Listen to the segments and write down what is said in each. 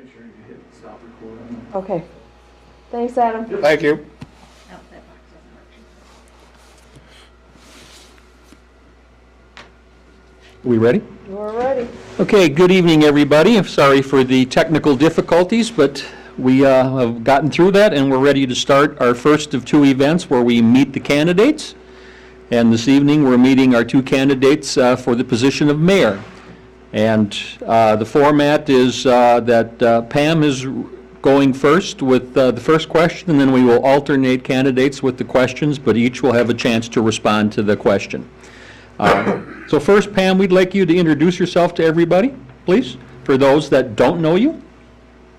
make sure you hit stop recording. Okay. Thanks, Adam. Thank you. Are we ready? We're ready. Okay, good evening, everybody. I'm sorry for the technical difficulties, but we have gotten through that, and we're ready to start our first of two events where we meet the candidates. And this evening, we're meeting our two candidates for the position of mayor. And the format is that Pam is going first with the first question, and then we will alternate candidates with the questions, but each will have a chance to respond to the question. So first, Pam, we'd like you to introduce yourself to everybody, please, for those that don't know you.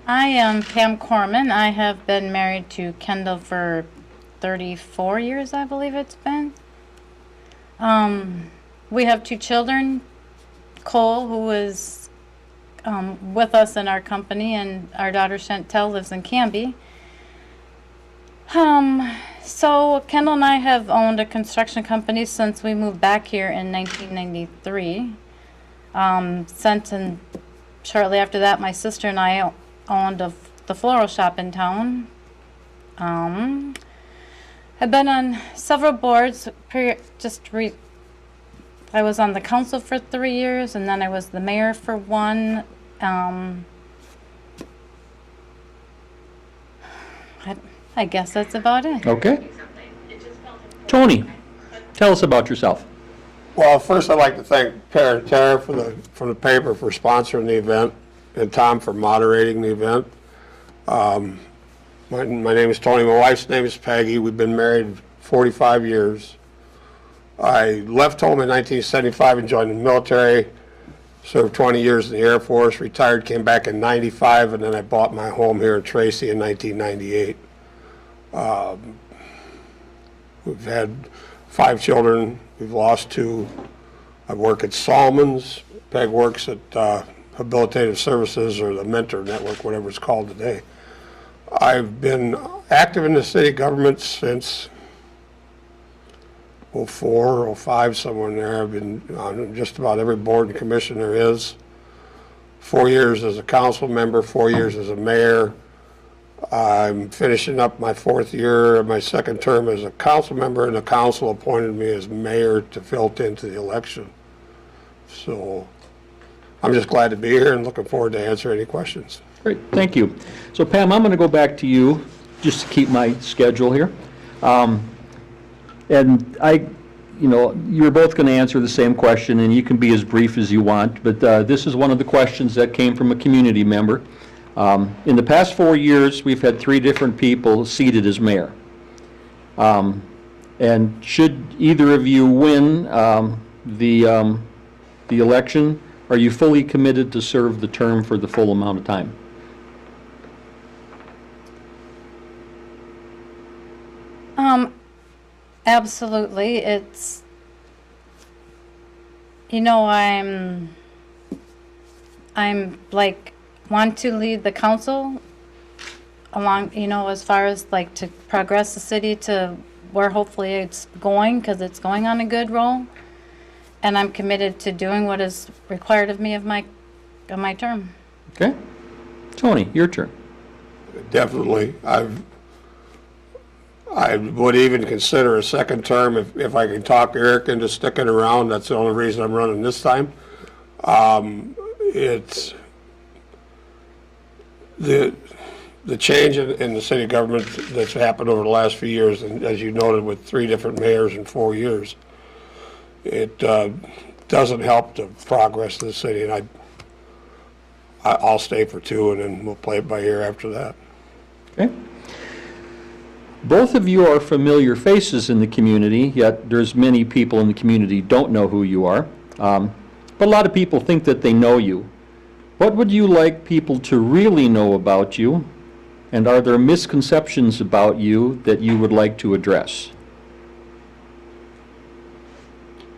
I am Pam Corman. I have been married to Kendall for 34 years, I believe it's been. We have two children, Cole, who is with us in our company, and our daughter Chantel lives in Canby. So Kendall and I have owned a construction company since we moved back here in 1993. Shortly after that, my sister and I owned the floral shop in town. I've been on several boards. I was on the council for 3 years, and then I was the mayor for one. I guess that's about it. Okay. Tony, tell us about yourself. Well, first I'd like to thank Per and Tara from the paper for sponsoring the event, and Tom for moderating the event. My name is Tony. My wife's name is Peggy. We've been married 45 years. I left home in 1975 and joined the military. Served 20 years in the Air Force. Retired, came back in '95, and then I bought my home here in Tracy in 1998. We've had 5 children. We've lost 2. I work at Salmons. Peg works at Habilitative Services, or the Mentor Network, whatever it's called today. I've been active in the city government since '04, '05, somewhere in there. I've been on just about every board and commission there is. 4 years as a council member, 4 years as a mayor. I'm finishing up my 4th year of my 2nd term as a council member, and the council appointed me as mayor to fill into the election. So I'm just glad to be here and looking forward to answer any questions. Great, thank you. So Pam, I'm going to go back to you just to keep my schedule here. And you're both going to answer the same question, and you can be as brief as you want, but this is one of the questions that came from a community member. In the past 4 years, we've had 3 different people seated as mayor. And should either of you win the election, are you fully committed to serve the term for the full amount of time? Absolutely. It's, I'm like, want to lead the council along, as far as like to progress the city to where hopefully it's going, because it's going on a good roll. And I'm committed to doing what is required of me of my term. Okay. Tony, your turn. Definitely. I would even consider a 2nd term if I can talk Eric into sticking around. That's the only reason I'm running this time. It's the change in the city government that's happened over the last few years, and as you noted, with 3 different mayors in 4 years, it doesn't help the progress of the city. And I'll stay for 2, and then we'll play it by ear after that. Okay. Both of you are familiar faces in the community, yet there's many people in the community don't know who you are. But a lot of people think that they know you. What would you like people to really know about you? And are there misconceptions about you that you would like to address?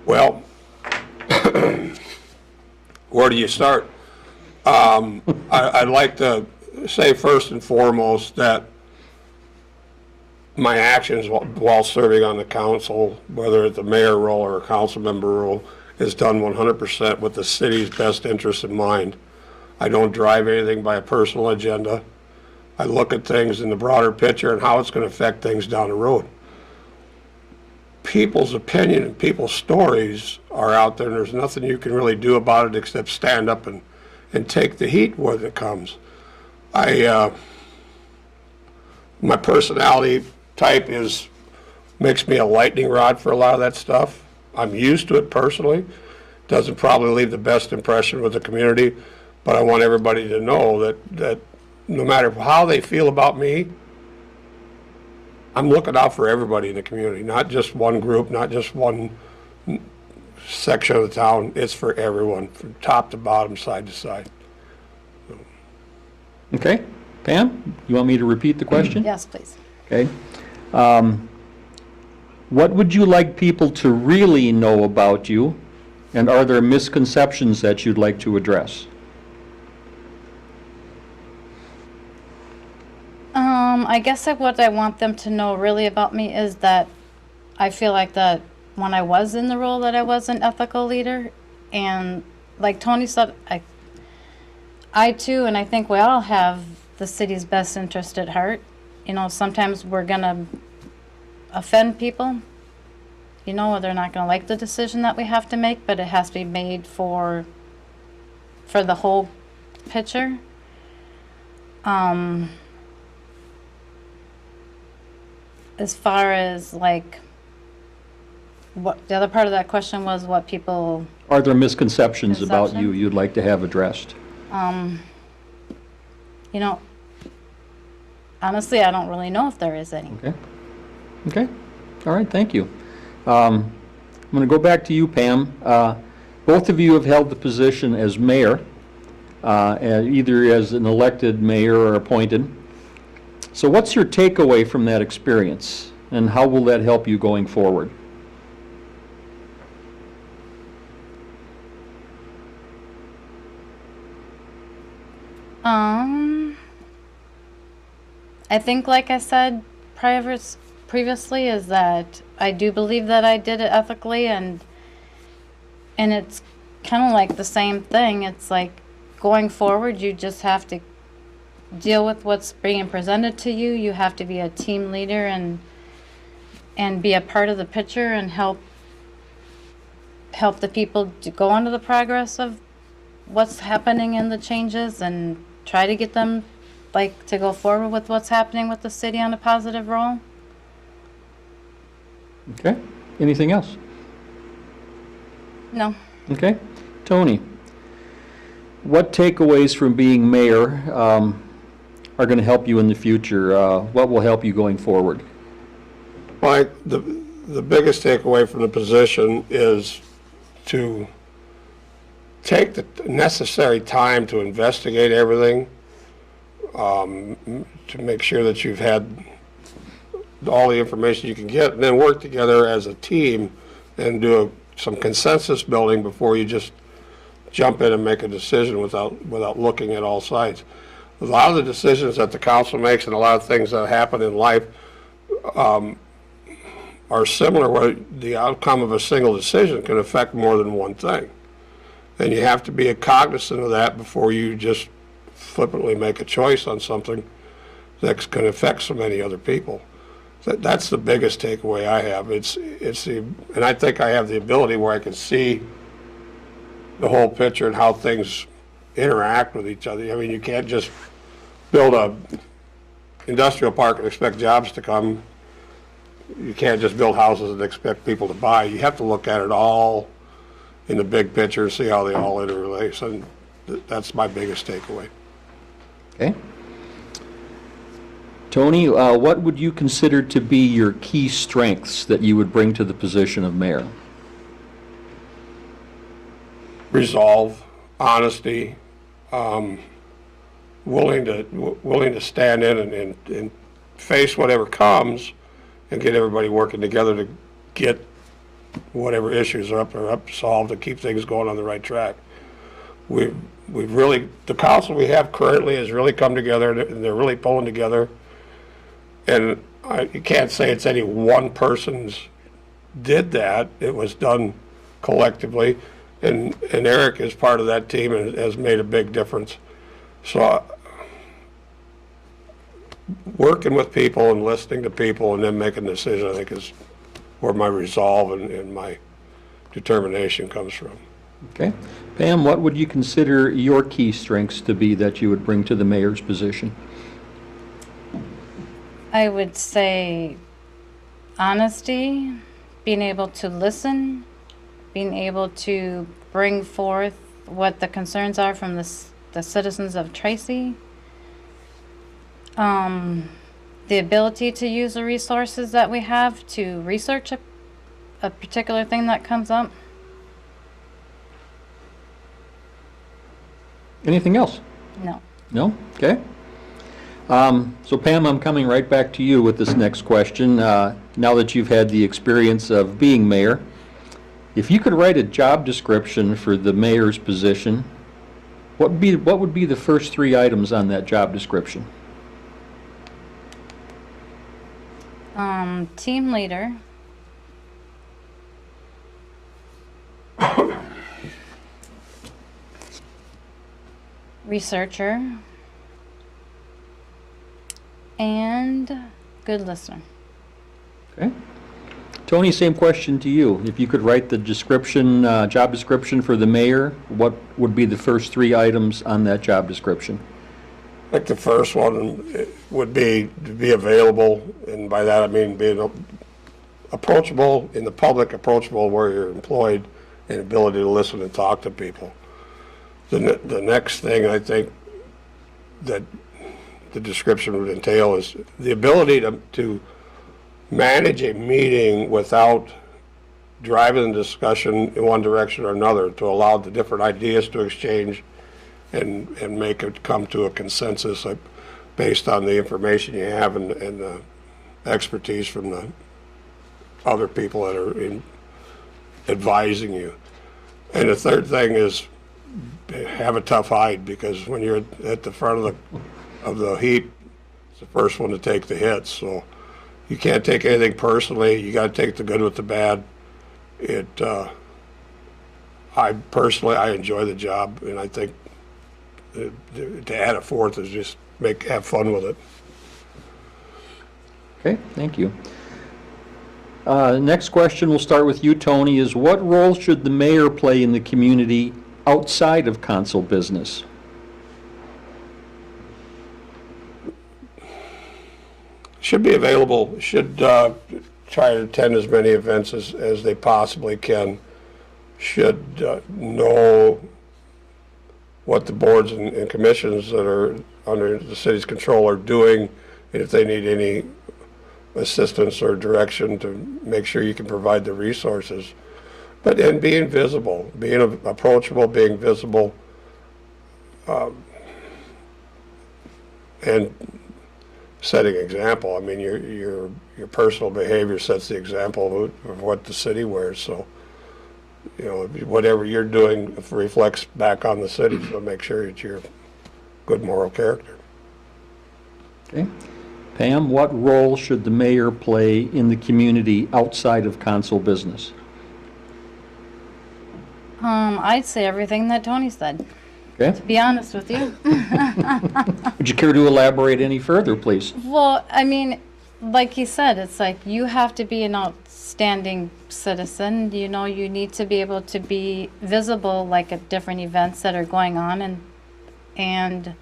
Well, where do you start? I'd like to say first and foremost that my actions while serving on the council, whether it's a mayor role or a council member role, is done 100% with the city's best interest in mind. I don't drive anything by a personal agenda. I look at things in the broader picture and how it's going to affect things down the road. People's opinion and people's stories are out there, and there's nothing you can really do about it except stand up and take the heat when it comes. My personality type makes me a lightning rod for a lot of that stuff. I'm used to it personally. Doesn't probably leave the best impression with the community, but I want everybody to know that no matter how they feel about me, I'm looking out for everybody in the community, not just one group, not just one section of the town. It's for everyone, from top to bottom, side to side. Okay. Pam, you want me to repeat the question? Yes, please. Okay. What would you like people to really know about you, and are there misconceptions that you'd like to address? I guess what I want them to know really about me is that I feel like that when I was in the role that I was an ethical leader, and like Tony said, I too, and I think we all have the city's best interest at heart. You know, sometimes we're gonna offend people, you know, or they're not gonna like the decision that we have to make, but it has to be made for the whole picture. As far as like, what the other part of that question was, what people, Are there misconceptions about you Misconception? you'd like to have addressed? you know, honestly, I don't really know if there is any. Okay. Okay. All right, thank you. I'm going to go back to you, Pam. Both of you have held the position as mayor, either as an elected mayor or appointed. So what's your takeaway from that experience, and how will that help you going forward? I think, like I said previously, is that I do believe that I did it ethically, and it's kind of like the same thing. It's like going forward, you just have to deal with what's being presented to you. You have to be a team leader and be a part of the picture and help the people to go into the progress of what's happening in the changes, and try to get them like to go forward with what's happening with the city on a positive role. Okay. Anything else? No. Okay. Tony, what takeaways from being mayor are going to help you in the future? What will help you going forward? Well, the biggest takeaway from the position is to take the necessary time to investigate everything, to make sure that you've had all the information you can get, and then work together as a team and do some consensus building before you just jump in and make a decision without looking at all sides. A lot of the decisions that the council makes and a lot of things that happen in life are similar, where the outcome of a single decision can affect more than one thing. And you have to be cognizant of that before you just flippantly make a choice on something that can affect so many other people. That's the biggest takeaway I have. And I think I have the ability where I can see the whole picture and how things interact with each other. I mean, you can't just build a industrial park and expect jobs to come. You can't just build houses and expect people to buy. You have to look at it all in the big picture and see how they all interrelate. And that's my biggest takeaway. Okay. Tony, what would you consider to be your key strengths that you would bring to the position of mayor? Resolve, honesty, willing to stand in and face whatever comes, and get everybody working together to get whatever issues are up solved and keep things going on the right track. We've really, the council we have currently has really come together, and they're really pulling together. And you can't say it's any one person's did that. It was done collectively, and Eric is part of that team and has made a big difference So working with people and listening to people and then making a decision, I think, is where my resolve and my determination comes from. Okay. Pam, what would you consider your key strengths to be that you would bring to the mayor's position? I would say honesty, being able to listen, being able to bring forth what the concerns are from the citizens of Tracy, the ability to use the resources that we have to research a particular thing that comes up. Anything else? No. No? Okay. So Pam, I'm coming right back to you with this next question. Now that you've had the experience of being mayor, if you could write a job description for the mayor's position, what would be the first 3 items on that job description? Team leader. Researcher. And good listener. Okay. Tony, same question to you. If you could write the description, job description for the mayor, what would be the first 3 items on that job description? I think the first one would be to be available, and by that I mean being approachable in the public, approachable where you're employed, and ability to listen and talk to people. The next thing I think that the description would entail is the ability to manage a meeting without driving the discussion in one direction or another, to allow the different ideas to exchange and make it come to a consensus based on the information you have and the expertise from the other people that are advising you. And the third thing is have a tough hide, because when you're at the front of the heap, it's the first one to take the hits. So you can't take anything personally. You got to take the good with the bad. I personally enjoy the job, and I think to add a fourth is just have fun with it. Okay, thank you. Next question, we'll start with you, Tony, is what role should the mayor play in the community outside of council business? Should be available, should try to attend as many events as they possibly can, should know what the boards and commissions that are under the city's control are doing, and if they need any assistance or direction, to make sure you can provide the resources. But and being visible, being approachable, being visible, and setting example. I mean, your personal behavior sets the example of what the city wears. So, you know, whatever you're doing reflects back on the city. So make sure that you're good moral character. Okay. Pam, what role should the mayor play in the community outside of council business? I'd say everything that Tony said, Okay. to be honest with you. Would you care to elaborate any further, please? Well, I mean, like he said, it's like you have to be an outstanding citizen. You know, you need to be able to be visible, like at different events that are going on, and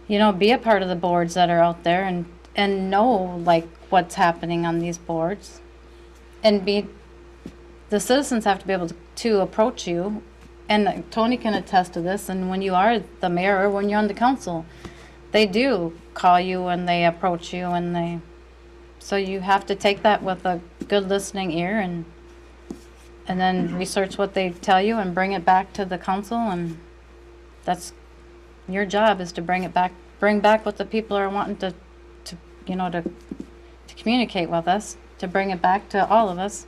you know, be a part of the boards that are out there, and know like what's happening on these boards, and the citizens have to be able to approach you. And Tony can attest to this, and when you are the mayor or when you're on the council, they do call you and they approach you, and so you have to take that with a good listening ear, and then research what they tell you and bring it back to the council, and that's your job, is to bring back what the people are wanting to you know, to communicate with us, to bring it back to all of us.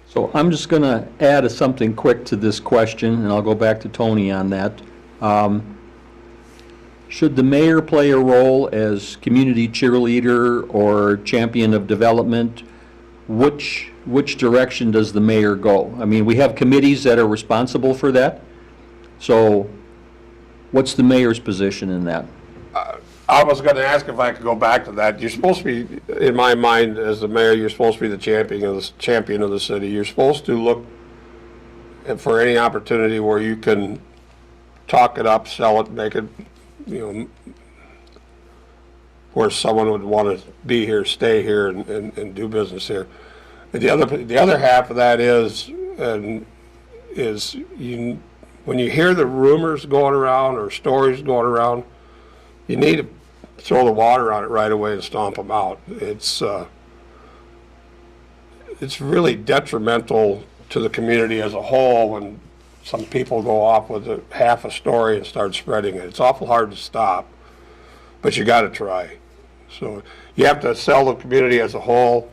So I'm just going to add something quick to this question, and I'll go back to Tony on that. Should the mayor play a role as community cheerleader or champion of development? Which direction does the mayor go? I mean, we have committees that are responsible for that. So What's the mayor's position in that? I was gonna ask if I could go back to that. You're supposed to be, in my mind, as the mayor, you're supposed to be the champion of the city. You're supposed to look for any opportunity where you can talk it up, sell it, make it, where someone would want to be here, stay here, and do business here. And the other half of that is when you hear the rumors going around or stories going around, you need to throw the water on it right away and stomp them out. It's really detrimental to the community as a whole when some people go off with half a story and start spreading it. It's awful hard to stop, but you got to try. So you have to sell the community as a whole,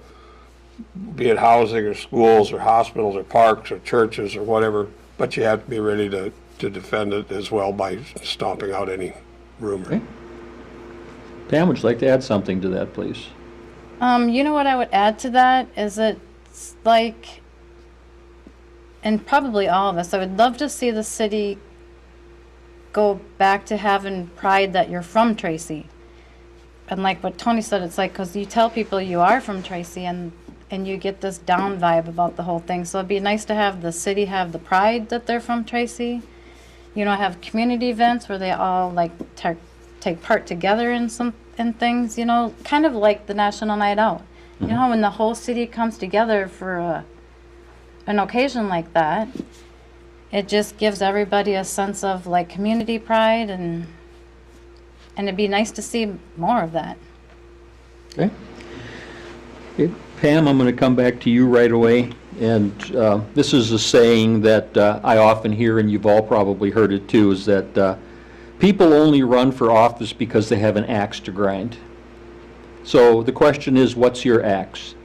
be it housing or schools or hospitals or parks or churches or whatever, but you have to be ready to defend it as well by stomping out any rumor. Okay. Pam, would you like to add something to that, please? You know what I would add to that is it's like, and probably all of us, I would love to see the city go back to having pride that you're from Tracy. And like what Tony said, it's like, because you tell people you are from Tracy and you get this down vibe about the whole thing. So it'd be nice to have the city have the pride that they're from Tracy. Have community events where they all like take part together in things, kind of like the National Night Out. Mm-hmm. When the whole city comes together for an occasion like that, it just gives everybody a sense of like community pride, and it'd be nice to see more of that. Okay. Okay. Pam, I'm going to come back to you right away. And this is a saying that I often hear, and you've all probably heard it too, is that people only run for office because they have an axe to grind. So the question is, what's your axe?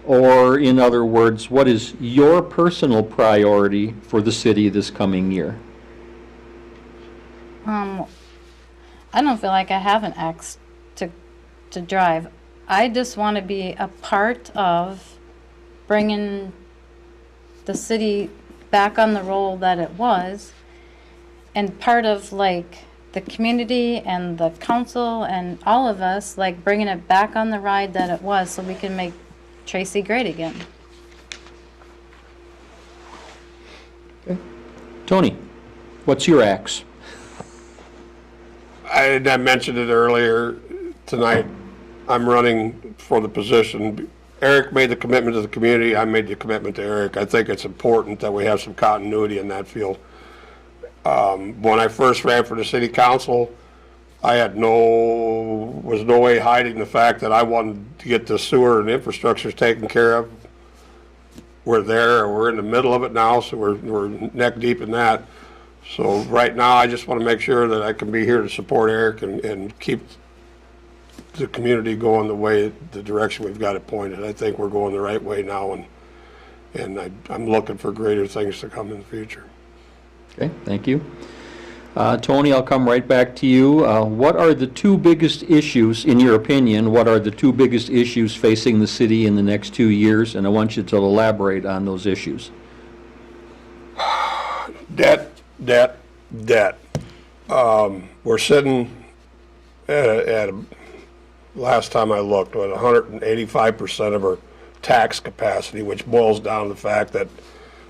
Or in other words, what is your personal priority for the city this coming year? I don't feel like I have an axe to drive. I just want to be a part of bringing the city back on the roll that it was, and part of like the community and the council and all of us like bringing it back on the ride that it was, so we can make Tracy great again. Okay. Tony, what's your axe? I mentioned it earlier tonight. I'm running for the position. Eric made the commitment to the community. I made the commitment to Eric. I think it's important that we have some continuity in that field. When I first ran for the city council, I had was no way hiding the fact that I wanted to get the sewer and infrastructure taken care of. We're there, we're in the middle of it now, so we're neck deep in that. So right now, I just want to make sure that I can be here to support Eric and keep the community going the direction we've got it pointed. I think we're going the right way now, and I'm looking for greater things to come in the future. Okay, thank you. Tony, I'll come right back to you. What are the two biggest issues, in your opinion, what are the two biggest issues facing the city in the next 2 years? And I want you to elaborate on those issues. Debt. We're sitting at last time I looked, with 185% of our tax capacity, which boils down to the fact that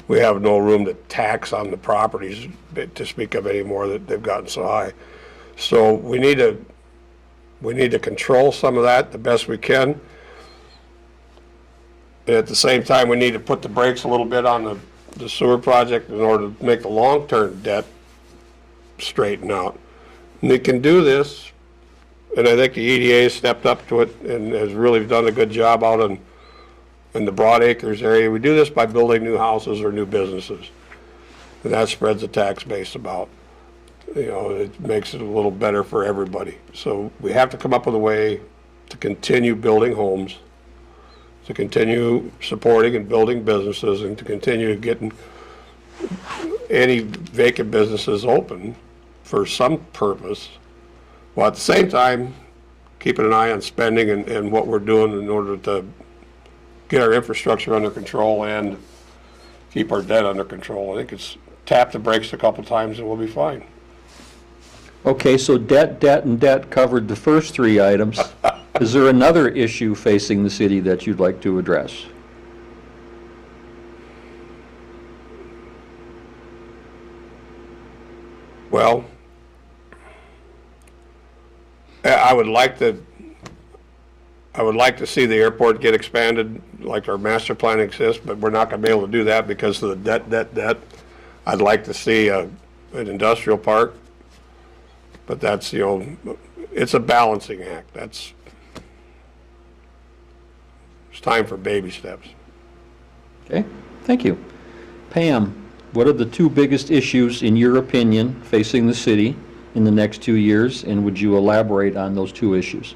we have no room to tax on the properties to speak of anymore, that they've gotten so high. So we need to control some of that the best we can. And at the same time, we need to put the brakes a little bit on the sewer project in order to make the long-term debt straighten out. And they can do this, and I think the EDA has stepped up to it and has really done a good job out in the Broad Acres area. We do this by building new houses or new businesses, and that spreads the tax base about. It makes it a little better for everybody. So we have to come up with a way to continue building homes, to continue supporting and building businesses, and to continue getting any vacant businesses open for some purpose, while at the same time keeping an eye on spending and what we're doing in order to get our infrastructure under control and keep our debt under control. I think it's tap the brakes a couple times and we'll be fine. Okay, so debt, debt, and debt covered the first three items. Is there another issue facing the city that you'd like to address? Well, I would like to see the airport get expanded like our master plan exists, but we're not gonna be able to do that because of the debt. I'd like to see an industrial park, but that's, it's a balancing act. It's time for baby steps. Okay, thank you. Pam, what are the two biggest issues, in your opinion, facing the city in the next 2 years, and would you elaborate on those two issues?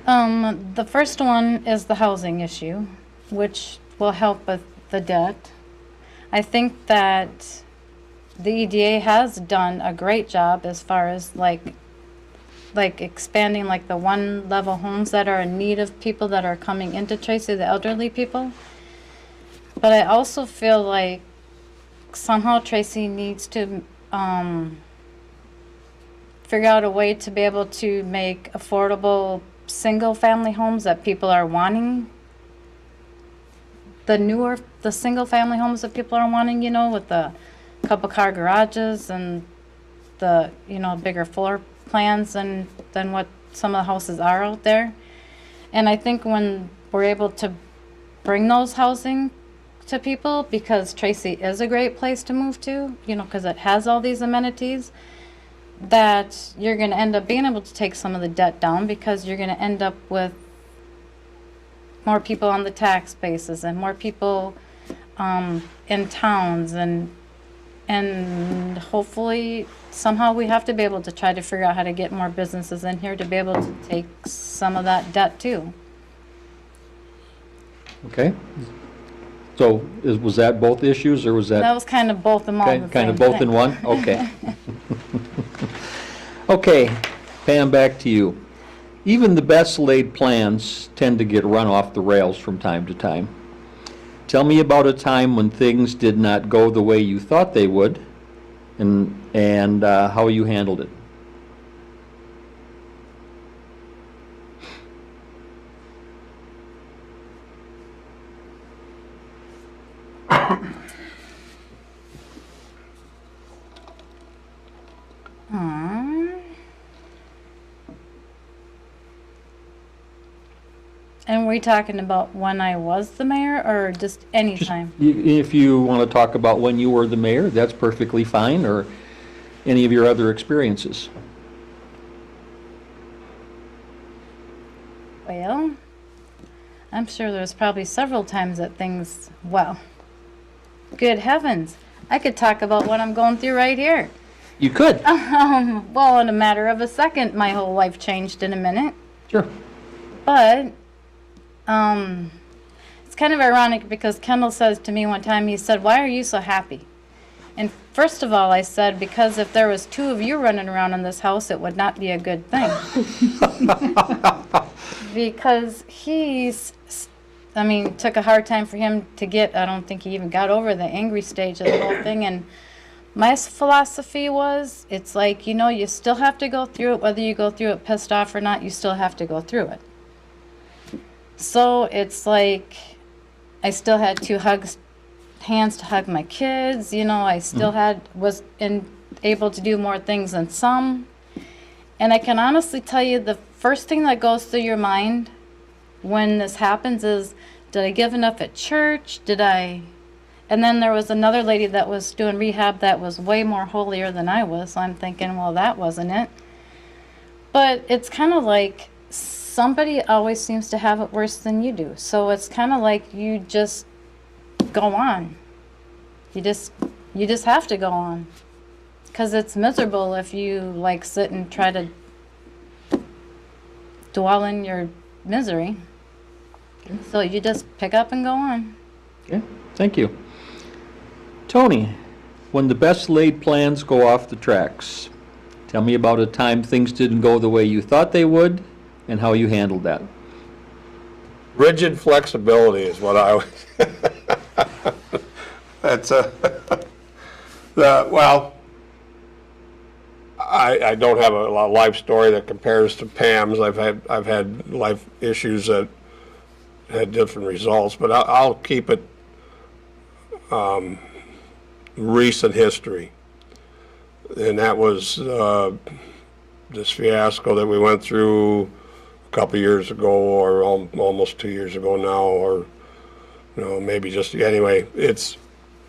The first one is the housing issue, which will help with the debt. I think that the EDA has done a great job as far as like expanding like the one-level homes that are in need of people that are coming into Tracy, the elderly people. But I also feel like somehow Tracy needs to figure out a way to be able to make affordable single-family homes that people are wanting. The single-family homes that people are wanting, with the couple-car garages and the, bigger floor plans than what some of the houses are out there. And I think when we're able to bring those housing to people, because Tracy is a great place to move to, because it has all these amenities, that you're going to end up being able to take some of the debt down, because you're going to end up with more people on the tax bases and more people in towns, and hopefully somehow we have to be able to try to figure out how to get more businesses in here to be able to take some of that debt too. Okay. So was that both issues, or was that? That was kind of both of them all the Kind same of both thing. in one? Okay. Okay, Pam, back to you. Even the best laid plans tend to get run off the rails from time to time. Tell me about a time when things did not go the way you thought they would, and how you handled it. And were you talking about when I was the mayor, or just any Just- time? If you want to talk about when you were the mayor, that's perfectly fine, or any of your other experiences. Well, I'm sure there's probably several times that things, well, good heavens, I could talk about what I'm going through right here. You could. Well, in a matter of a second, my whole life changed in a minute. Sure. But it's kind of ironic, because Kendall says to me one time, he said, "Why are you so happy?" And first of all, I said, because if there was two of you running around in this house, it would not be a good thing. Because took a hard time for him to get, I don't think he even got over the angry stage of the whole thing. And my philosophy was, it's like, you still have to go through it, whether you go through it pissed off or not, you still have to go through it. So it's like, I still had hands to hug my kids, I still was able to do more things than some. And I can honestly tell you, the first thing that goes through your mind when this happens is, did I give enough at church? And then there was another lady that was doing rehab that was way more holier than I was. So I'm thinking, well, that wasn't it. But it's kind of like somebody always seems to have it worse than you do. So it's kind of like you just go on. You just have to go on. Because it's miserable if you sit and try to dwell in your misery. Okay. So you just pick up and go on. Okay, thank you. Tony, when the best laid plans go off the tracks, tell me about a time things didn't go the way you thought they would, and how you handled that. Rigid flexibility is what I would, that's well, I don't have a life story that compares to Pam's. I've had life issues that had different results, but I'll keep it recent history. And that was this fiasco that we went through a couple years ago, or almost 2 years ago now, or maybe just anyway. It's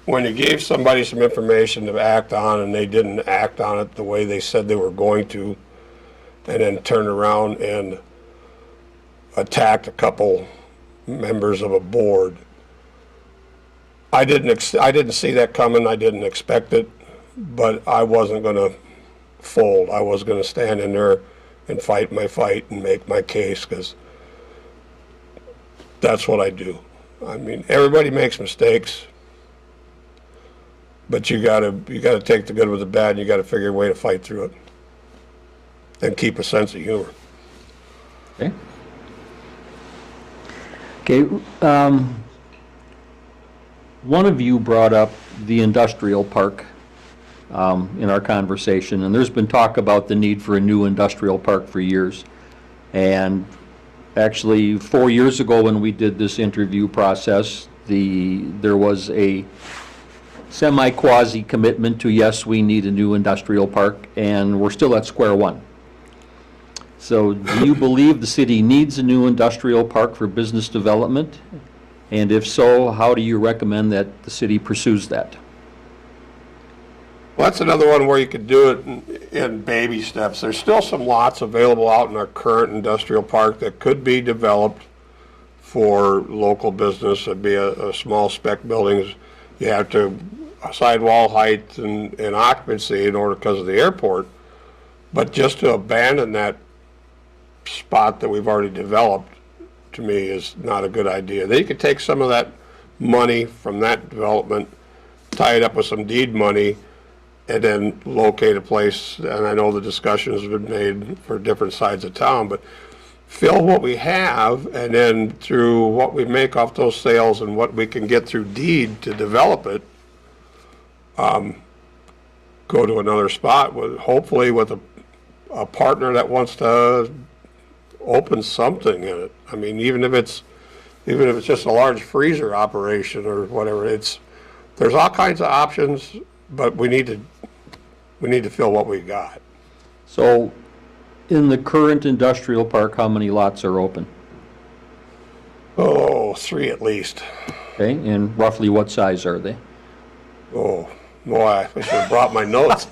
when you gave somebody some information to act on and they didn't act on it the way they said they were going to, and then turned around and attacked a couple members of a board. I didn't see that coming. I didn't expect it, but I wasn't going to fold. I was going to stand in there and fight my fight and make my case, because that's what I do. I mean, everybody makes mistakes, but you gotta take the good with the bad, and you gotta figure a way to fight through it and keep a sense of humor. Okay. Okay, one of you brought up the industrial park in our conversation, and there's been talk about the need for a new industrial park for years. And actually, 4 years ago when we did this interview process, there was a semi-quasi commitment to, yes, we need a new industrial park, and we're still at square one. So do you believe the city needs a new industrial park for business development? And if so, how do you recommend that the city pursues that? Well, that's another one where you could do it in baby steps. There's still some lots available out in our current industrial park that could be developed for local business. It'd be a small spec buildings. You have to sidewall height and occupancy in order, because of the airport. But just to abandon that spot that we've already developed, to me, is not a good idea. Then you could take some of that money from that development, tie it up with some deed money, and then locate a place. And I know the discussions have been made for different sides of town, but fill what we have, and then through what we make off those sales and what we can get through deed to develop it, go to another spot hopefully with a partner that wants to open something in it. I mean, even if it's just a large freezer operation or whatever, there's all kinds of options, but we need to fill what we got. So in the current industrial park, how many lots are open? Oh, 3 at least. Okay, and roughly what size are they? Oh, boy, I should have brought my notes.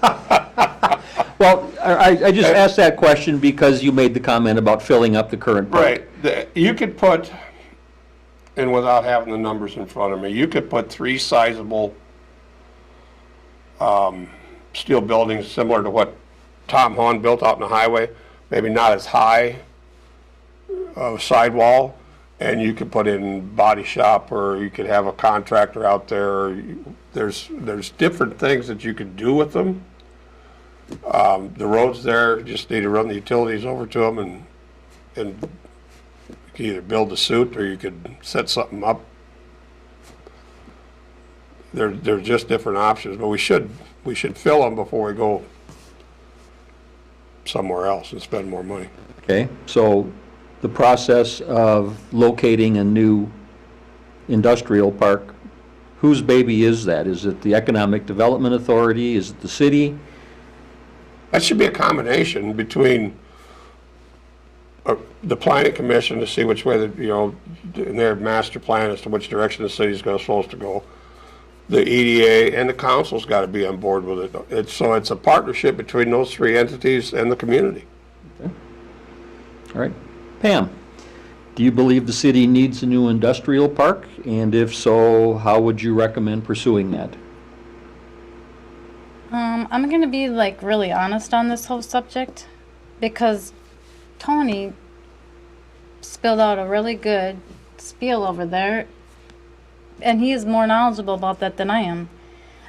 Well, I just asked that question because you made the comment about filling up the current park. Right. You could put, and without having the numbers in front of me, you could put 3 sizable steel buildings similar to what Tom Hahn built out in the highway, maybe not as high of sidewall, and you could put in body shop, or you could have a contractor out there. There's different things that you could do with them. The roads there, just need to run the utilities over to them, and you can either build a suit or you could set something up. They're just different options, but we should fill them before we go somewhere else and spend more money. Okay, so the process of locating a new industrial park, whose baby is that? Is it the Economic Development Authority? Is it the city? That should be a combination between the planning commission to see which way, in their master plan as to which direction the city's supposed to go. The EDA and the council's got to be on board with it. So it's a partnership between those 3 entities and the community. Okay. All right. Pam, do you believe the city needs a new industrial park? And if so, how would you recommend pursuing that? I'm going to be really honest on this whole subject, because Tony spilled out a really good spiel over there, and he is more knowledgeable about that than I am.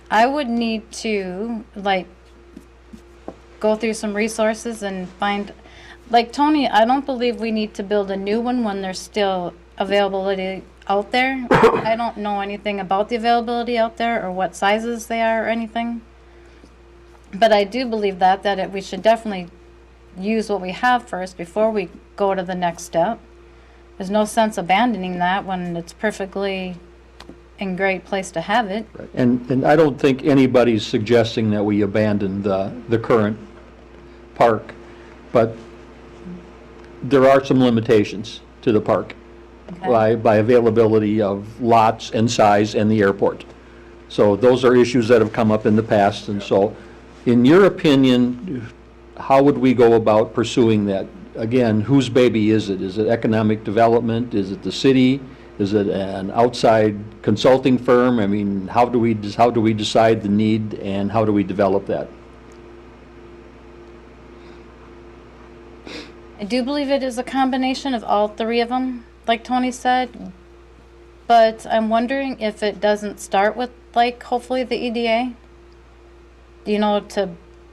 I would need to go through some resources and find, Tony, I don't believe we need to build a new one when there's still availability out there. I don't know anything about the availability out there or what sizes they are or anything. But I do believe that we should definitely use what we have first before we go to the next step. There's no sense abandoning that when it's perfectly in great place to have it. And I don't think anybody's suggesting that we abandon the current park, but there are some limitations to the park by availability of lots and size and the airport. So those are issues that have come up in the past, and so, in your opinion, how would we go about pursuing that? Again, whose baby is it? Is it economic development? Is it the city? Is it an outside consulting firm? I mean, how do we decide the need, and how do we develop that? I do believe it is a combination of all three of them, like Tony said. But I'm wondering if it doesn't start with, like, hopefully the EDA. You know,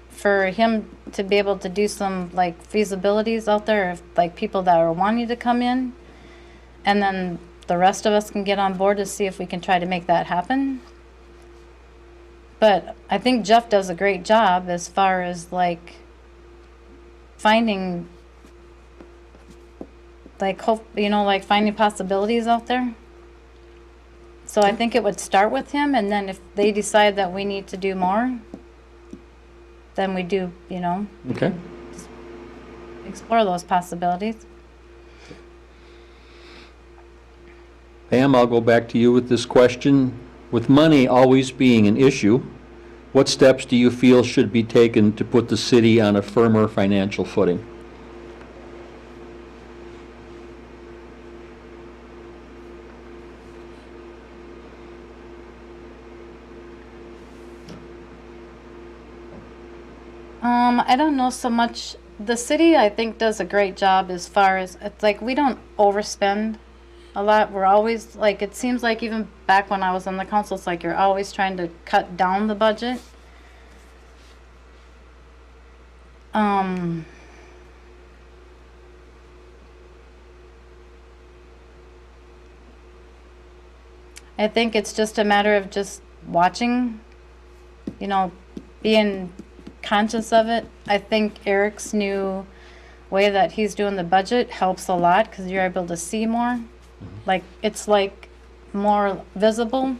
for him to be able to do some, like, feasibilities out there of, like, people that are wanting to come in. And then the rest of us can get on board to see if we can try to make that happen. But I think Jeff does a great job as far as, like, finding, like, finding possibilities out there. So I think it would start with him, and then if they decide that we need to do more, then we do, Okay. explore those possibilities. Pam, I'll go back to you with this question. With money always being an issue, what steps do you feel should be taken to put the city on a firmer financial footing? I don't know so much. The city, I think, does a great job as far as, it's like, we don't overspend a lot. We're always, like, it seems like even back when I was on the council, it's like you're always trying to cut down the budget. I think it's just a matter of just watching, being conscious of it. I think Eric's new way that he's doing the budget helps a lot because you're able to see more. Like, it's like more visible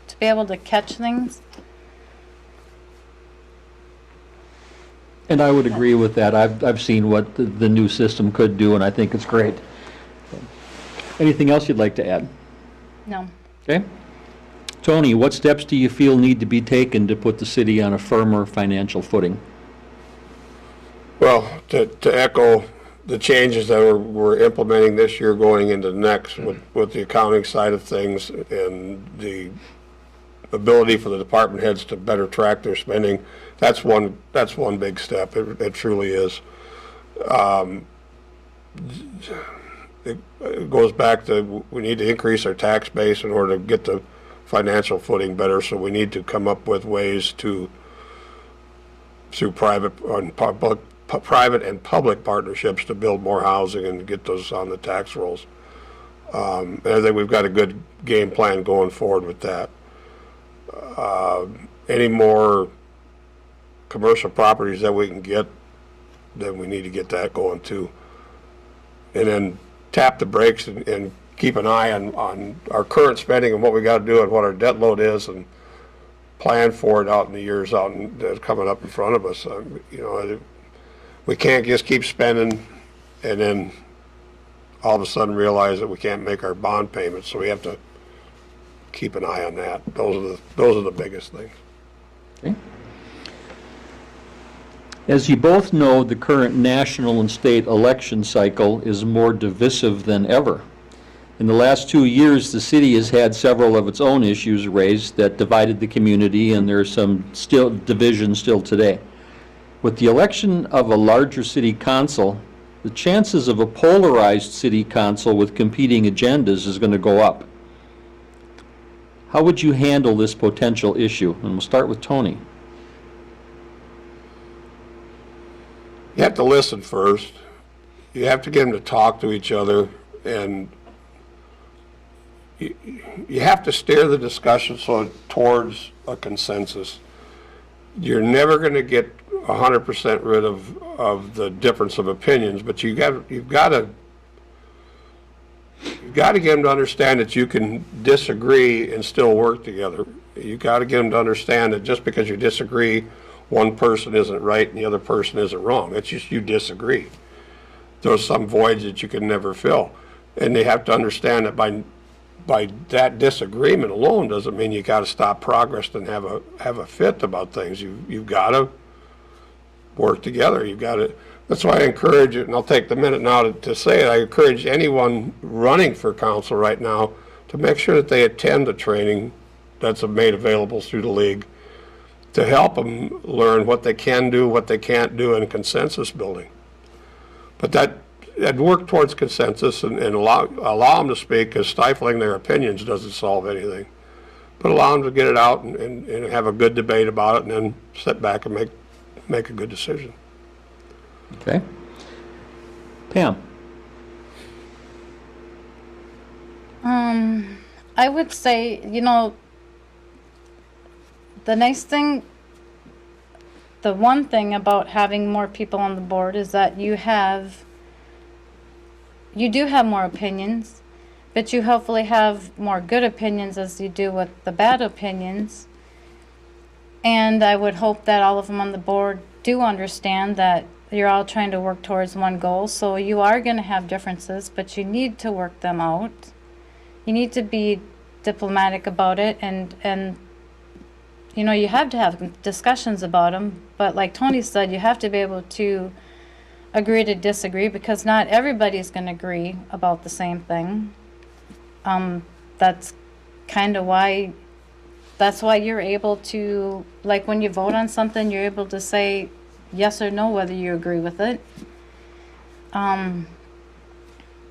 to be able to catch things. And I would agree with that. I've seen what the new system could do, and I think it's great. Anything else you'd like to add? No. Okay. Tony, what steps do you feel need to be taken to put the city on a firmer financial footing? Well, to echo the changes that we're implementing this year going into next with the accounting side of things and the ability for the department heads to better track their spending, that's one big step. It truly is. It goes back to, we need to increase our tax base in order to get the financial footing better, so we need to come up with ways through private and public partnerships to build more housing and get those on the tax rolls. And I think we've got a good game plan going forward with that. Any more commercial properties that we can get, then we need to get that going too. And then tap the brakes and keep an eye on our current spending and what we got to do and what our debt load is, and plan for it out in the years out and coming up in front of us. We can't just keep spending and then all of a sudden realize that we can't make our bond payments. So we have to keep an eye on that. Those are the biggest things. Okay. As you both know, the current national and state election cycle is more divisive than ever. In the last 2 years, the city has had several of its own issues raised that divided the community, and there's some division still today. With the election of a larger city council, the chances of a polarized city council with competing agendas is going to go up. How would you handle this potential issue? And we'll start with Tony. You have to listen first. You have to get them to talk to each other, and you have to steer the discussion towards a consensus. you're never going to get 100% rid of the difference of opinions, but you've got to get them to understand that you can disagree and still work together. You got to get them to understand that just because you disagree, one person isn't right and the other person isn't wrong. It's just you disagree. There's some voids that you can never fill, and they have to understand that by that disagreement alone doesn't mean you got to stop progress and have a fit about things. You've got to work together. You've got to. That's why I encourage it, and I'll take the minute now to say it. I encourage anyone running for council right now to make sure that they attend the training that's made available through the league to help them learn what they can do, what they can't do in consensus building. But that work towards consensus and allow them to speak, because stifling their opinions doesn't solve anything. But allow them to get it out and have a good debate about it, and then sit back and make a good decision. Okay. Pam? I would say, the one thing about having more people on the board is that you do have more opinions, but you hopefully have more good opinions as you do with the bad opinions. And I would hope that all of them on the board do understand that you're all trying to work towards one goal. So you are going to have differences, but you need to work them out. You need to be diplomatic about it, and you have to have discussions about them. But like Tony said, you have to be able to agree to disagree, because not everybody's going to agree about the same thing. That's kind of why you're able to, like, when you vote on something, you're able to say yes or no whether you agree with it.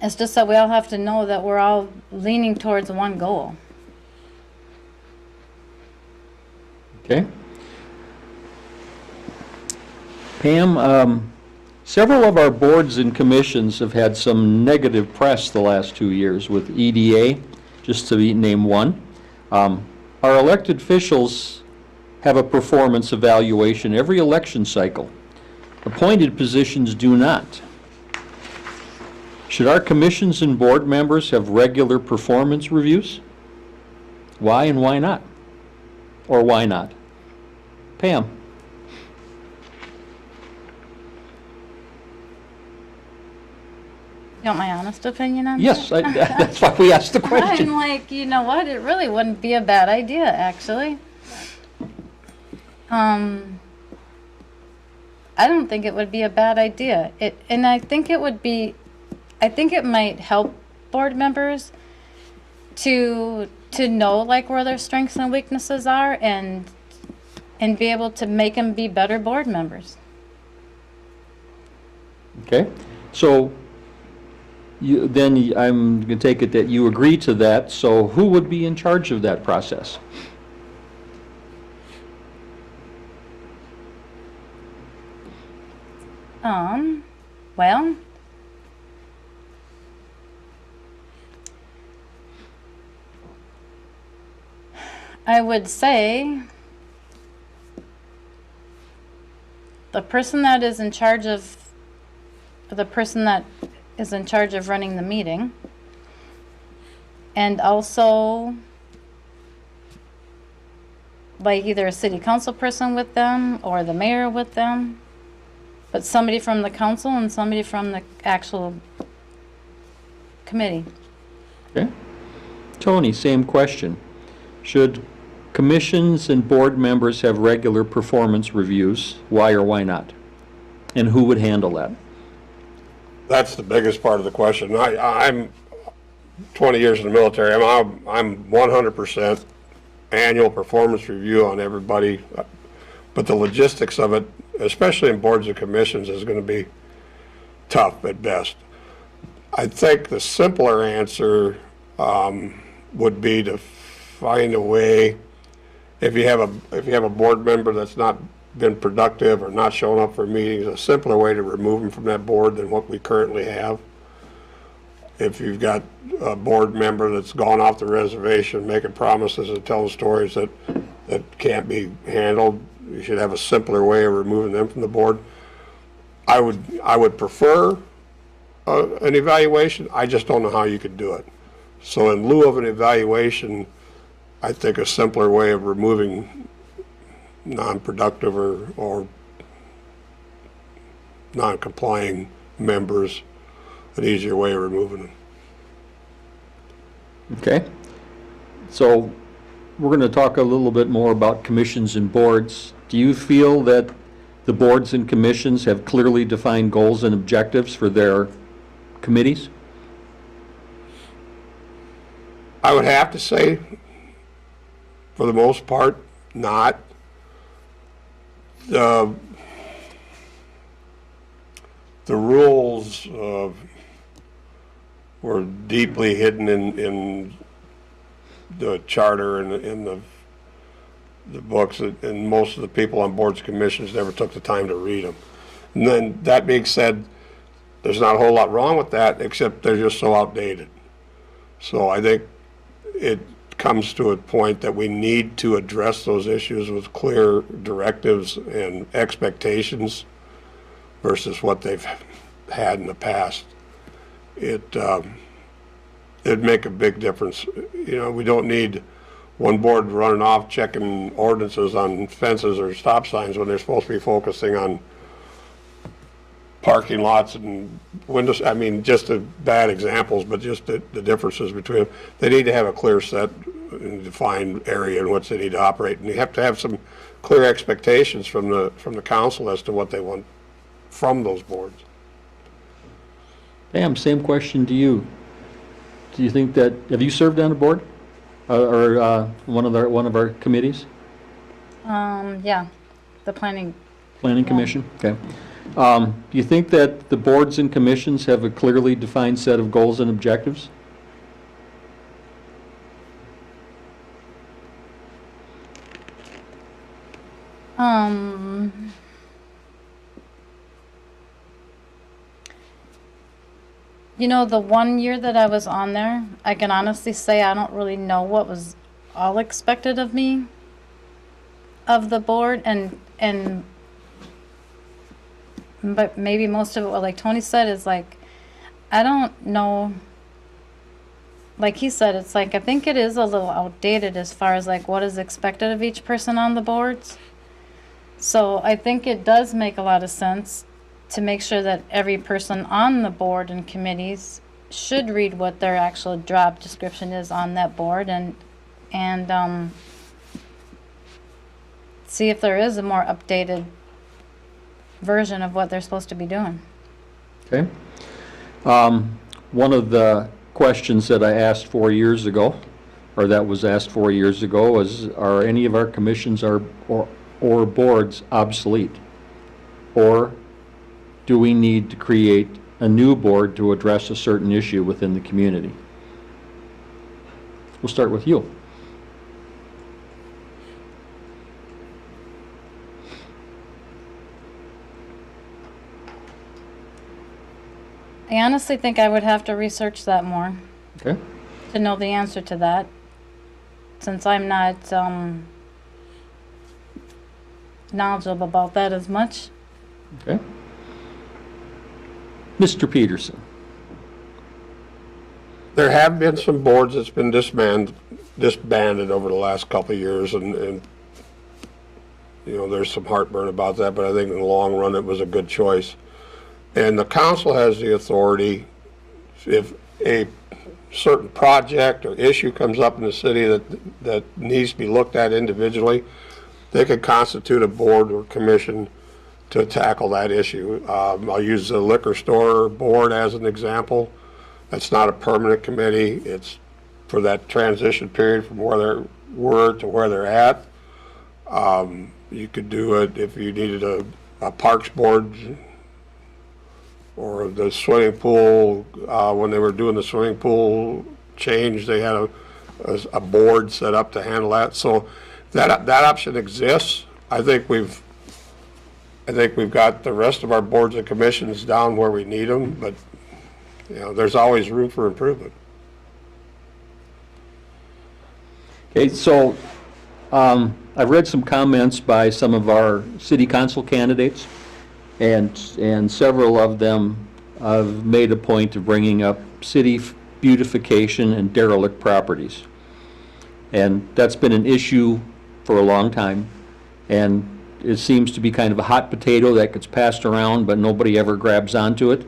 It's just that we all have to know that we're all leaning towards one goal. Okay. Pam, several of our boards and commissions have had some negative press the last 2 years with EDA, just to name one. Our elected officials have a performance evaluation every election cycle. Appointed positions do not. Should our commissions and board members have regular performance reviews? Why and why not? Or why not? Pam? You want my honest opinion on that? Yes, that's why we asked the question. I'm like, you know what? It really wouldn't be a bad idea, actually. I don't think it would be a bad idea. I think it might help board members to know like where their strengths and weaknesses are, and be able to make them be better board members. Okay, so then I'm going to take it that you agree to that. So who would be in charge of that process? Well, I would say the person that is in charge of running the meeting, and also like either a city council person with them or the mayor with them, but somebody from the council and somebody from the actual committee. Okay. Tony, same question. Should commissions and board members have regular performance reviews? Why or why not? And who would handle that? That's the biggest part of the question. I'm 20 years in the military. I'm 100% annual performance review on everybody, but the logistics of it, especially in boards and commissions, is going to be tough at best. I think the simpler answer would be to find a way, if you have a board member that's not been productive or not showing up for meetings, a simpler way to remove them from that board than what we currently have. If you've got a board member that's gone off the reservation making promises and telling stories that can't be handled, You should have a simpler way of removing them from the board. I would prefer an evaluation. I just don't know how you could do it. So in lieu of an evaluation, I think a simpler way of removing non-productive or non-complying members, an easier way of removing them. Okay. So we're going to talk a little bit more about commissions and boards. Do you feel that the boards and commissions have clearly defined goals and objectives for their committees? I would have to say, for the most part, not. The rules were deeply hidden in the charter and in the books, and most of the people on boards and commissions never took the time to read them. And then, that being said, there's not a whole lot wrong with that, except they're just so outdated. So I think it comes to a point that we need to address those issues with clear directives and expectations versus what they've had in the past. It'd make a big difference. You know, we don't need one board running off checking ordinances on fences or stop signs when they're supposed to be focusing on parking lots and windows. I mean, just the bad examples, but just the differences between them. They need to have a clear set and defined area in which they need to operate, and you have to have some clear expectations from the council as to what they want from those boards. Pam, same question to you. Do you think that, have you served on a board or one of our committees? Yeah, the planning. Planning Commission? Okay. Do you think that the boards and commissions have a clearly defined set of goals and objectives? You know, the 1 year that I was on there, I can honestly say I don't really know what was all expected of me, of the board, but maybe most of it, like Tony said, is like, I don't know, like he said, it's like, I think it is a little outdated as far as like what is expected of each person on the boards. So I think it does make a lot of sense to make sure that every person on the board and committees should read what their actual job description is on that board and see if there is a more updated version of what they're supposed to be doing. Okay. One of the questions that I asked 4 years ago, or that was asked 4 years ago, was, are any of our commissions or boards obsolete? Or do we need to create a new board to address a certain issue within the community? We'll start with you. I honestly think I would have to research that more Okay. to know the answer to that, since I'm not knowledgeable about that as much. Okay. Mr. Peterson. There have been some boards that's been disbanded over the last couple of years, and you know, there's some heartburn about that, but I think in the long run it was a good choice. And the council has the authority, if a certain project or issue comes up in the city that needs to be looked at individually, they could constitute a board or commission to tackle that issue. I'll use the liquor store board as an example. That's not a permanent committee. It's for that transition period from where they were to where they're at. You could do it if you needed a parks board, or the swimming pool, when they were doing the swimming pool change, they had a board set up to handle that. So that option exists. I think we've got the rest of our boards and commissions down where we need them, but you know, there's always room for improvement. Okay, so I've read some comments by some of our city council candidates, and several of them have made a point of bringing up city beautification and derelict properties. And that's been an issue for a long time, and it seems to be kind of a hot potato that gets passed around, but nobody ever grabs onto it.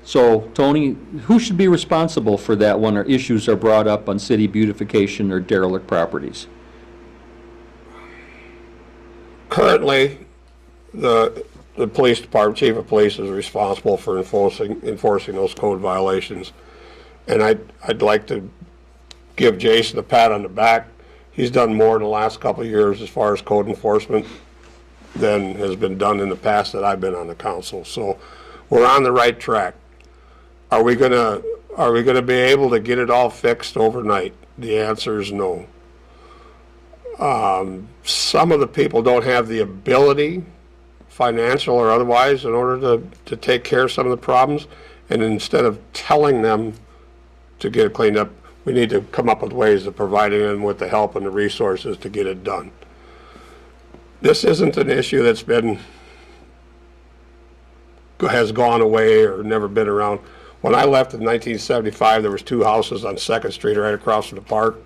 So, Tony, who should be responsible for that when our issues are brought up on city beautification or derelict properties? Currently, the police department, chief of police is responsible for enforcing those code violations. And I'd like to give Jason a pat on the back. He's done more in the last couple of years as far as code enforcement than has been done in the past that I've been on the council. So we're on the right track. Are we gonna be able to get it all fixed overnight? The answer is no. Some of the people don't have the ability, financial or otherwise, in order to take care of some of the problems. And instead of telling them to get it cleaned up, we need to come up with ways of providing them with the help and the resources to get it done. This isn't an issue that's has gone away or never been around. When I left in 1975, there was 2 houses on 2nd Street right across from the park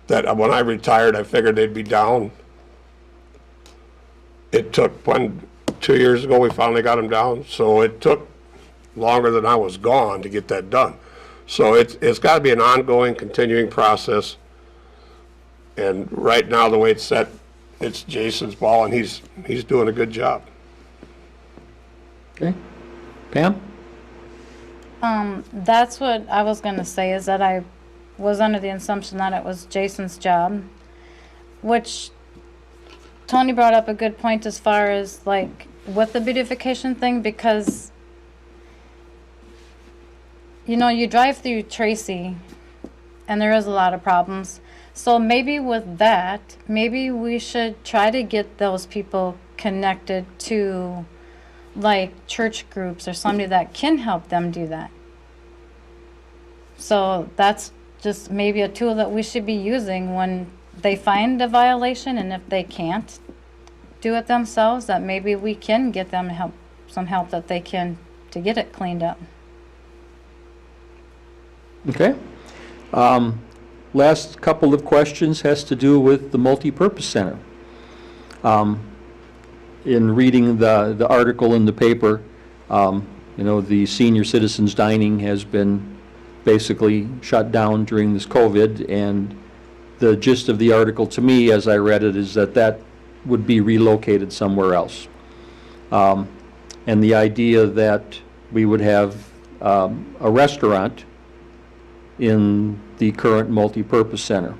that when I retired, I figured they'd be down. It took 2 years ago, we finally got them down. So it took longer than I was gone to get that done. So it's got to be an ongoing, continuing process. And right now, the way it's set, it's Jason's ball, and he's doing a good job. Okay. Pam? That's what I was gonna say, is that I was under the assumption that it was Jason's job, which Tony brought up a good point as far as like with the beautification thing, because you know, you drive through Tracy and there is a lot of problems. So maybe with that, maybe we should try to get those people connected to like church groups or somebody that can help them do that. So that's just maybe a tool that we should be using when they find a violation, and if they can't do it themselves, that maybe we can get them some help that they can to get it cleaned up. Okay. Last couple of questions has to do with the multi-purpose center. In reading the article in the paper, you know, the senior citizens dining has been basically shut down during this COVID, and the gist of the article to me, as I read it, is that would be relocated somewhere else. And the idea that we would have a restaurant in the current multi-purpose center.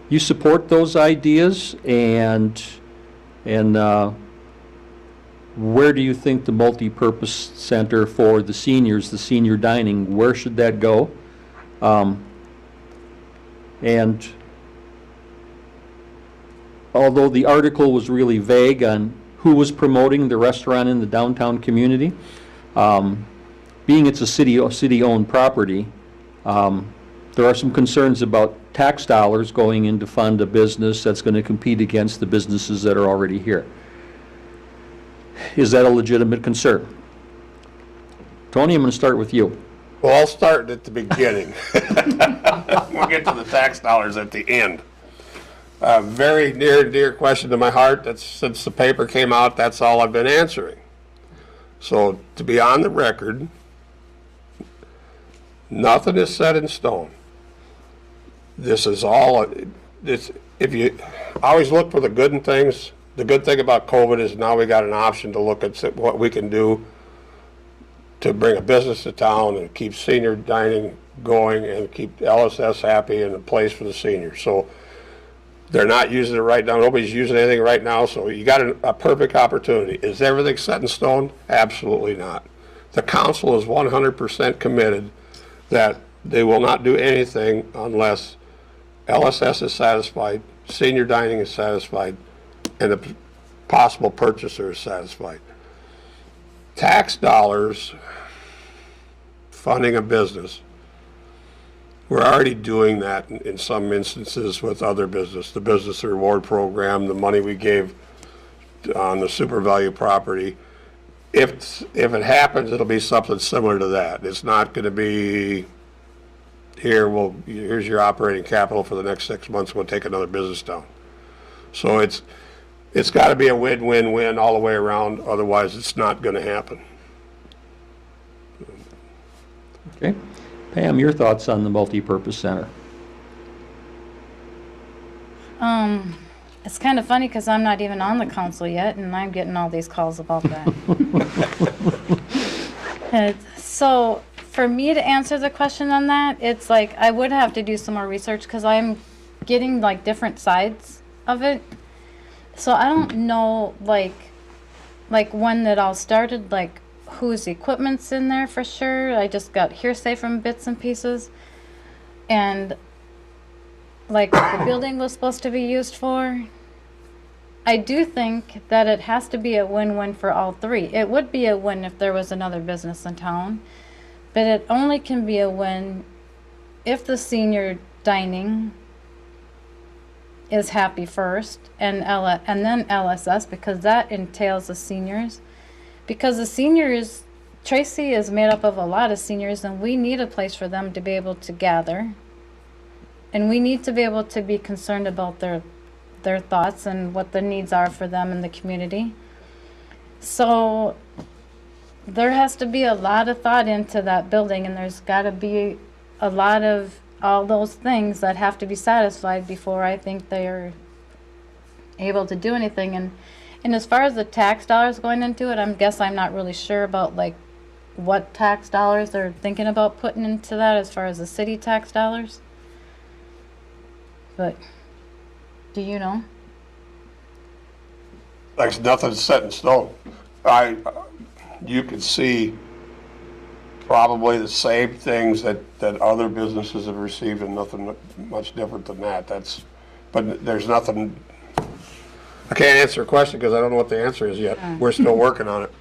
You support those ideas, and where do you think the multi-purpose center for the seniors, the senior dining, where should that go? And although the article was really vague on who was promoting the restaurant in the downtown community, being it's a city-owned property, there are some concerns about tax dollars going in to fund a business that's going to compete against the businesses that are already here. Is that a legitimate concern? Tony, I'm going to start with you. Well, I'll start at the beginning. We'll get to the tax dollars at the end. Very near and dear question to my heart. That's, since the paper came out, that's all I've been answering. So to be on the record, nothing is set in stone. This is all, if you always look for the good in things, the good thing about COVID is now we got an option to look at what we can do to bring a business to town and keep senior dining going and keep LSS happy and a place for the seniors. So they're not using it right now. Nobody's using anything right now. So you got a perfect opportunity. Is everything set in stone? Absolutely not. The council is 100% committed that they will not do anything unless LSS is satisfied, senior dining is satisfied, and the possible purchaser is satisfied. Tax dollars funding a business We're already doing that in some instances with other business, the business reward program, the money we gave on the super value property. If it happens, it'll be something similar to that. It's not going to be, here's your operating capital for the next 6 months, we'll take another business down. So it's got to be a win-win-win all the way around, otherwise it's not going to happen. Okay. Pam, your thoughts on the multipurpose center? It's kind of funny because I'm not even on the council yet, and I'm getting all these calls about that. So for me to answer the question on that, it's like I would have to do some more research because I'm getting like different sides of it. So I don't know like when it all started, like whose equipment's in there for sure. I just got hearsay from bits and pieces. And like what the building was supposed to be used for. I do think that it has to be a win-win for all three. It would be a win if there was another business in town, but it only can be a win if the senior dining is happy first, and then LSS, because that entails the seniors. Because the seniors, Tracy is made up of a lot of seniors, and we need a place for them to be able to gather. And we need to be able to be concerned about their thoughts and what the needs are for them in the community. So there has to be a lot of thought into that building, and there's got to be a lot of all those things that have to be satisfied before I think they're able to do anything. And as far as the tax dollars going into it, I'm not really sure about like what tax dollars they're thinking about putting into that as far as the city tax dollars. But do you know? Like nothing's set in stone. You can see probably the same things that other businesses have received, and nothing much different than that. But there's nothing. I can't answer a question because I don't know what the answer is yet. We're still working on it.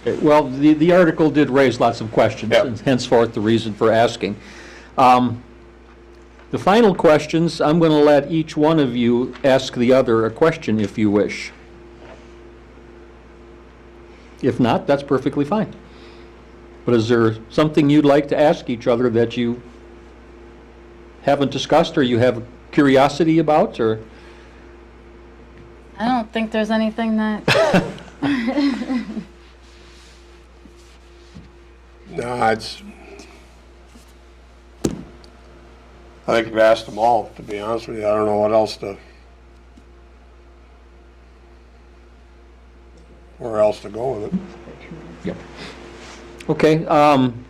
Okay, well, the article did raise lots of questions, Yep. and henceforth the reason for asking. The final questions, I'm going to let each one of you ask the other a question if you wish. If not, that's perfectly fine. But is there something you'd like to ask each other that you haven't discussed or you have curiosity about, or? I don't think there's anything that. No, I think you've asked them all, to be honest with you. I don't know what else where else to go with it. Yep. Okay, I'm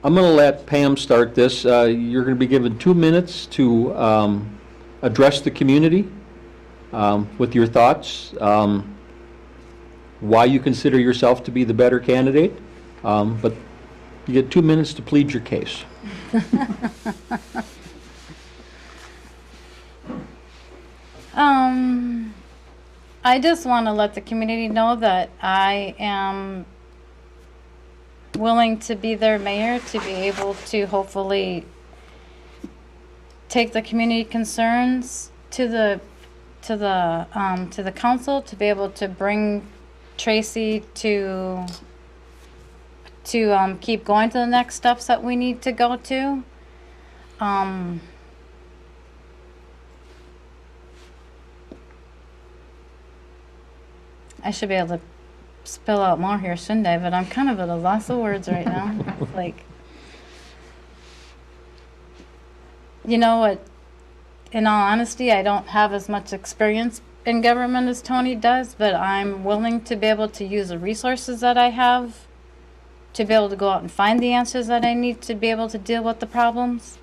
going to let Pam start this. You're going to be given 2 minutes to address the community with your thoughts, why you consider yourself to be the better candidate, but you get 2 minutes to plead your case. I just want to let the community know that I am willing to be their mayor, to be able to hopefully take the community concerns to the council, to be able to bring Tracy to keep going to the next steps that we need to go to. I should be able to spill out more here, shouldn't I? But I'm kind of at a loss of words right now. Like, you know what? In all honesty, I don't have as much experience in government as Tony does, but I'm willing to be able to use the resources that I have to be able to go out and find the answers that I need to be able to deal with the problems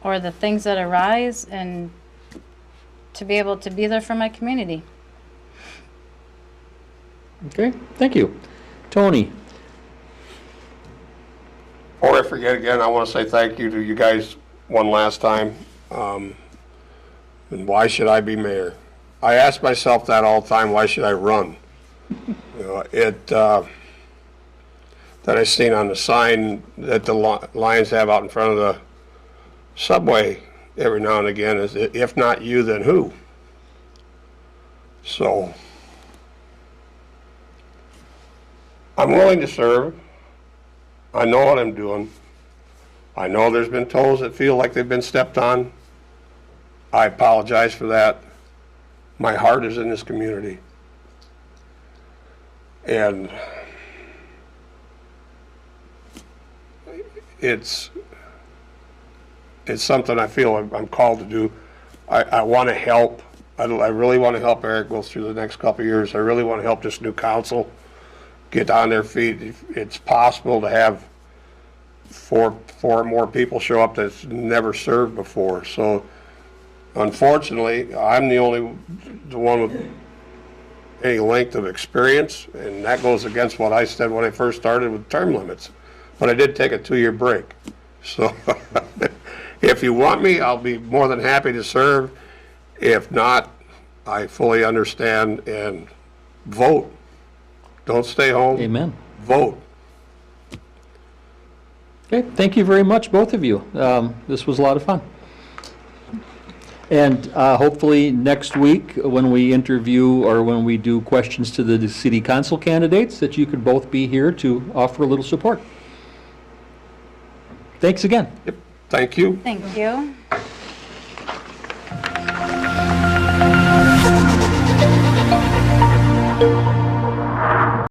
or the things that arise, and to be able to be there for my community. Okay, thank you. Tony? Before I forget again, I want to say thank you to you guys one last time. And why should I be mayor? I ask myself that all the time, why should I run? You know, that I seen on the sign that the Lions have out in front of subway every now and again is, if not you, then who? So, I'm willing to serve. I know what I'm doing. I know there's been toes that feel like they've been stepped on. I apologize for that. My heart is in this community. And it's something I feel I'm called to do. I want to help. I really want to help Eric go through the next couple of years. I really want to help this new council get on their feet. If it's possible to have four more people show up that's never served before. So unfortunately, I'm the one with any length of experience, and that goes against what I said when I first started with term limits. But I did take a 2-year break. So if you want me, I'll be more than happy to serve. If not, I fully understand, and vote. Don't stay home. Amen. Vote. Okay, thank you very much, both of you. This was a lot of fun. And hopefully next week, when we interview or when we do questions to the city council candidates, that you could both be here to offer a little support. Thanks again. Yep. Thank you. Thank you.